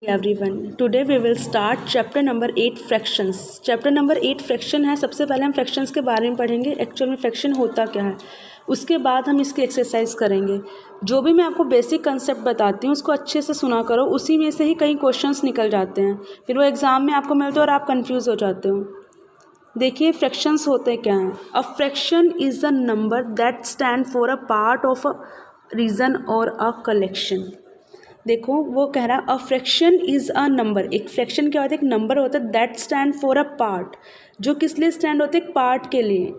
Everyone, today we will start chapter number 8 fractions. Chapter number 8 fraction है। सबसे पहले हम फ्रैक्शंस के बारे में पढ़ेंगे, एक्चुअल में फ्रैक्शन होता क्या है। उसके बाद हम इसकी एक्सरसाइज करेंगे। जो भी मैं आपको बेसिक कंसेप्ट बताती हूँ उसको अच्छे से सुना करो, उसी में से ही कई क्वेश्चंस निकल जाते हैं, फिर वो एग्ज़ाम में आपको मिलते हैं और आप कन्फ्यूज़ हो जाते हो। देखिए फ्रैक्शंस होते क्या हैं। A fraction is a number that stand for a part of a region और अ कलेक्शन। देखो वो कह रहा है a fraction is a number. एक फ्रैक्शन क्या होता है, एक नंबर होता है that stand for a part, जो किस लिए स्टैंड होते हैं, एक पार्ट के लिए,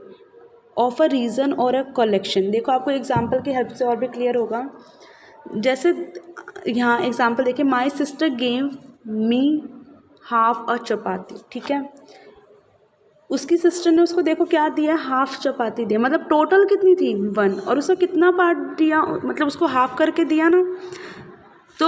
ऑफ अ रीजन और अ कलेक्शन। देखो आपको एग्जांपल की हेल्प से और भी क्लियर होगा। जैसे यहाँ एग्जांपल देखिए, my sister gave me half a chapati. ठीक है, उसकी सिस्टर ने उसको देखो क्या दिया, हाफ चपाती दिया, मतलब टोटल कितनी थी 1, और उसको कितना पार्ट दिया, मतलब उसको हाफ करके दिया ना। तो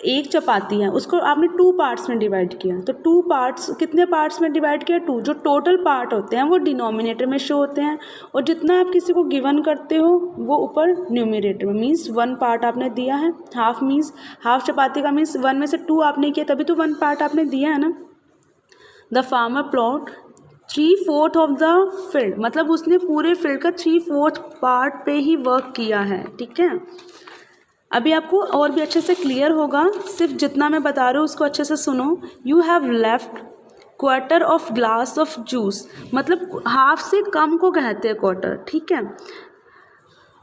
एक चपाती है, उसको आपने 2 पार्ट्स में डिवाइड किया, तो 2 पार्ट्स कितने पार्ट्स में डिवाइड किया, 2। जो टोटल पार्ट होते हैं वो डिनोमिनेटर में शो होते हैं, और जितना आप किसी को गिवन करते हो वो ऊपर न्यूमरेटर में। मीन्स 1 पार्ट आपने दिया है, हाफ मीन्स हाफ चपाती का मीन्स 1 में से 2 आपने किया, तभी तो 1 पार्ट आपने दिया है ना। The farmer plot 3/4 of the field, मतलब उसने पूरे फील्ड का 3/4 पार्ट पे ही वर्क किया है। ठीक है, अभी आपको और भी अच्छे से क्लियर होगा, सिर्फ जितना मैं बता रही हूँ उसको अच्छे से सुनो। You have left quarter of glass of juice, मतलब हाफ से कम को कहते हैं क्वार्टर। ठीक है,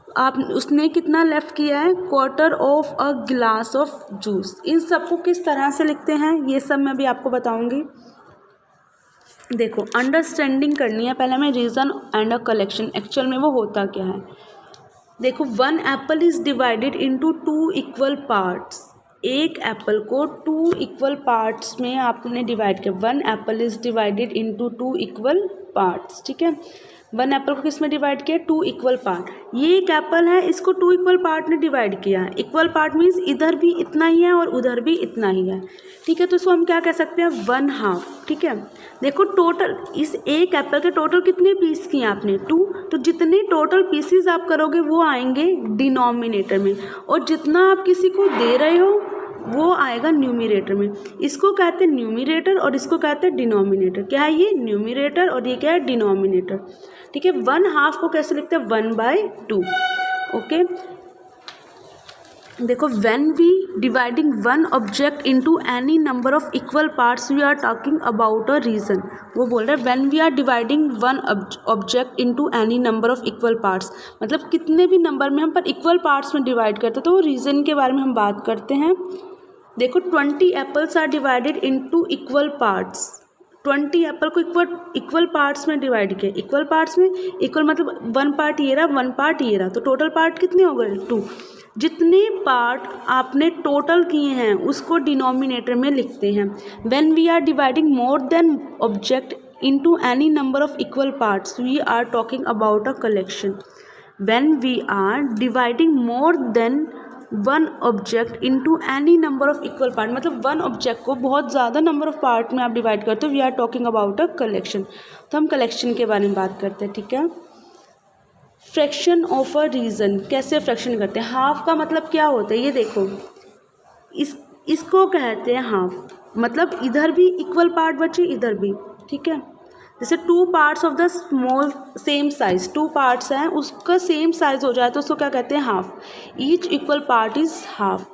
आप उसने कितना लेफ्ट किया है, quarter of a glass of juice. इन सबको किस तरह से लिखते हैं ये सब मैं भी आपको बताऊंगी। देखो अंडरस्टैंडिंग करनी है, पहले हमें reason and a collection actual में वो होता क्या है। देखो 1 Apple is divided into 2 equal parts. एक एप्पल को 2 इक्वल पार्ट्स में आपने डिवाइड किया। 1 Apple is divided into 2 equal parts. ठीक है, 1 एप्पल को किस में डिवाइड किया, 2 इक्वल पार्ट। ये एक एप्पल है, इसको 2 इक्वल पार्ट में डिवाइड किया है। इक्वल पार्ट मीन्स इधर भी इतना ही है और उधर भी इतना ही है। ठीक है, तो इसको हम क्या कह सकते हैं, 1 हाफ। ठीक है, देखो टोटल इस एक एप्पल के टोटल कितने पीस किए आपने, 2, तो जितने टोटल पीसीज आप करोगे वो आएंगे डिनोमिनेटर में, और जितना आप किसी को दे रहे हो वो आएगा न्यूमरेटर में। इसको कहते हैं न्यूमरेटर और इसको कहते हैं डिनोमिनेटर। क्या है ये, न्यूमरेटर, और ये क्या है, डिनोमिनेटर। ठीक है, 1 हाफ को कैसे लिखते हैं, 1/2। ओके, देखो when we dividing one object into any number of equal parts we are talking about a region. वो बोल रहे हैं when we are dividing one object into any number of equal parts, मतलब कितने भी नंबर में हम पर इक्वल पार्ट्स में डिवाइड करते हैं, तो वो रीजन के बारे में हम बात करते हैं। देखो 20 apples are divided into equal parts. 20 apple को इक्वल पार्ट्स में डिवाइड किया। इक्वल पार्ट्स में इक्वल मतलब 1 पार्ट ये रहा, 1 पार्ट ये रहा, तो टोटल पार्ट कितने हो गए, 2। जितने पार्ट आपने टोटल किए हैं उसको डिनोमिनेटर में लिखते हैं। When we are dividing more than object into any number of equal parts we are talking about a collection. When we are dividing more than 1 object into any number of equal part, मतलब 1 object को बहुत ज़्यादा number of part में आप divide करते हो, we are talking about a collection. तो हम कलेक्शन के बारे में बात करते हैं। ठीक है, फ्रैक्शन ऑफ अ रीजन कैसे फ्रैक्शन करते हैं। हाफ का मतलब क्या होता है, ये देखो इसको कहते हैं हाफ, मतलब इधर भी इक्वल पार्ट बचे, इधर भी। ठीक है, जैसे 2 parts of the small same size, 2 parts हैं उसका सेम साइज हो जाए तो उसको क्या कहते हैं, half. Each equal part is half.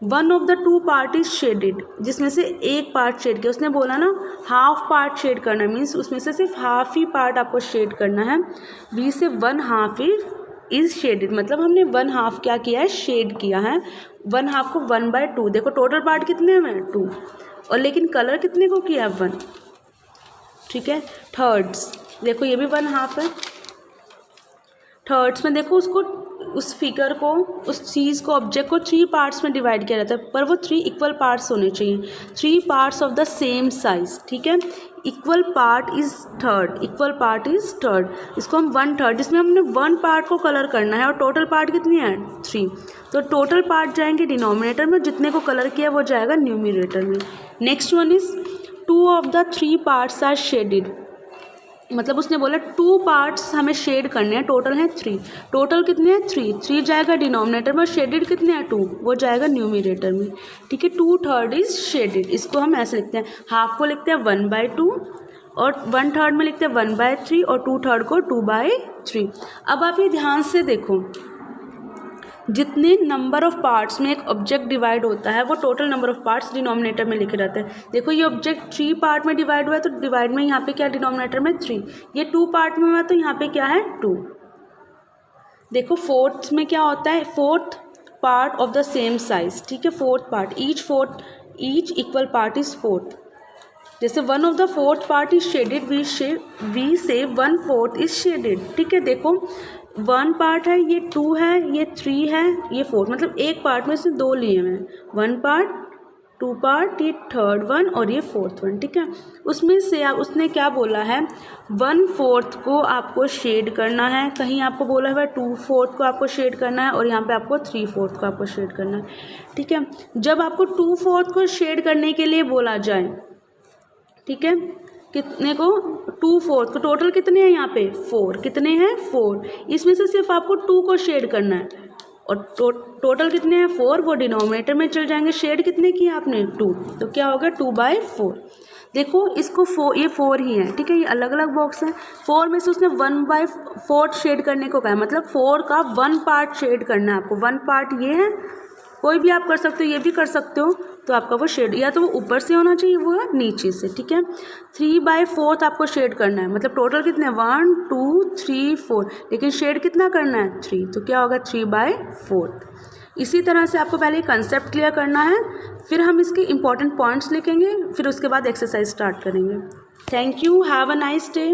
1 of the 2 part is shaded, जिसमें से एक पार्ट शेड किया। उसने बोला ना हाफ पार्ट शेड करना, मीन्स उसमें से सिर्फ हाफ ही पार्ट आपको शेड करना है। वी से 1 हाफ इज शेडेड, मतलब हमने 1 हाफ क्या किया है, शेड किया है। 1 हाफ को 1/2। देखो टोटल पार्ट कितने में, 2, और लेकिन कलर कितने को किया है, 1। ठीक है, थर्ड्स देखो ये भी 1 हाफ है। थर्ड्स में देखो उसको, उस फिगर को, उस चीज़ को, ऑब्जेक्ट को 3 पार्ट्स में डिवाइड किया जाता है, पर वो 3 इक्वल पार्ट्स होने चाहिए, 3 parts of the same size. ठीक है, equal part is third, equal part is third. इसको हम 1/3, जिसमें हमने 1 पार्ट को कलर करना है और टोटल पार्ट कितनी है, 3, तो टोटल पार्ट जाएंगे डिनोमिनेटर में, जितने को कलर किया वो जाएगा न्यूमरेटर में। Next one is 2 of the 3 parts are shaded. मतलब उसने बोला 2 पार्ट्स हमें शेड करने हैं, टोटल हैं 3। टोटल कितने हैं 3 जाएगा डिनोमिनेटर में, शेडेड कितने हैं 2, वो जाएगा न्यूमिनेटर में। ठीक है, 2/3 इज शेडेड। इसको हम ऐसे लिखते हैं, हाफ को लिखते हैं 1/2 और 1/3 में लिखते हैं 1/3 और 2/3 को 2/3। अब आप ये ध्यान से देखो, जितने नंबर ऑफ पार्ट्स में एक ऑब्जेक्ट डिवाइड होता है वो total number of parts denominator में लिखे रहते हैं। देखो ये ऑब्जेक्ट 3 पार्ट में डिवाइड हुआ है तो डिवाइड में यहाँ पे क्या डिनोमिनेटर में 3, ये 2 पार्ट में हुआ तो यहाँ पे क्या है 2। देखो फोर्थ में क्या होता है, fourth part of the same size. ठीक है, fourth part, each equal part is fourth. जैसे 1 of the fourth part is shaded, we say 1/4 is shaded. ठीक है, देखो 1 पार्ट है, ये 2 है, ये 3 है, ये 4, मतलब एक पार्ट में से 2 लिए हुए हैं, 1 पार्ट 2 पार्ट, ये 3rd वन और ये 4th वन। ठीक है, उसमें से उसने क्या बोला है, 1/4 को आपको शेड करना है, कहीं आपको बोला है 2/4 को आपको शेड करना है और यहाँ पे आपको 3/4 को आपको शेड करना है। ठीक है, जब आपको 2/4 को शेड करने के लिए बोला जाए, ठीक है, कितने को 2/4 को, टोटल कितने हैं यहाँ पे 4, कितने हैं 4, इसमें से सिर्फ आपको 2 को शेड करना है और टोटल कितने हैं 4, वो डिनोमिनेटर में चल जाएंगे। शेड कितने किए आपने 2, तो क्या होगा 2/4। देखो इसको 4, ये 4 ही है। ठीक है, ये अलग अलग बॉक्स है, 4 में से उसने 1/4 शेड करने को कहा है, मतलब 4 का 1 पार्ट शेड करना है आपको। 1 पार्ट ये है, कोई भी आप कर सकते हो, ये भी कर सकते हो, तो आपका वो शेड या तो वो ऊपर से होना चाहिए, वो है नीचे से। ठीक है, 3/4 आपको शेड करना है, मतलब टोटल कितने 1 2 3 4, लेकिन शेड कितना करना है 3, तो क्या होगा 3/4। इसी तरह से आपको पहले कंसेप्ट क्लियर करना है, फिर हम इसके इंपॉर्टेंट पॉइंट्स लिखेंगे, फिर उसके बाद एक्सरसाइज स्टार्ट करेंगे। Thank you, have a nice day.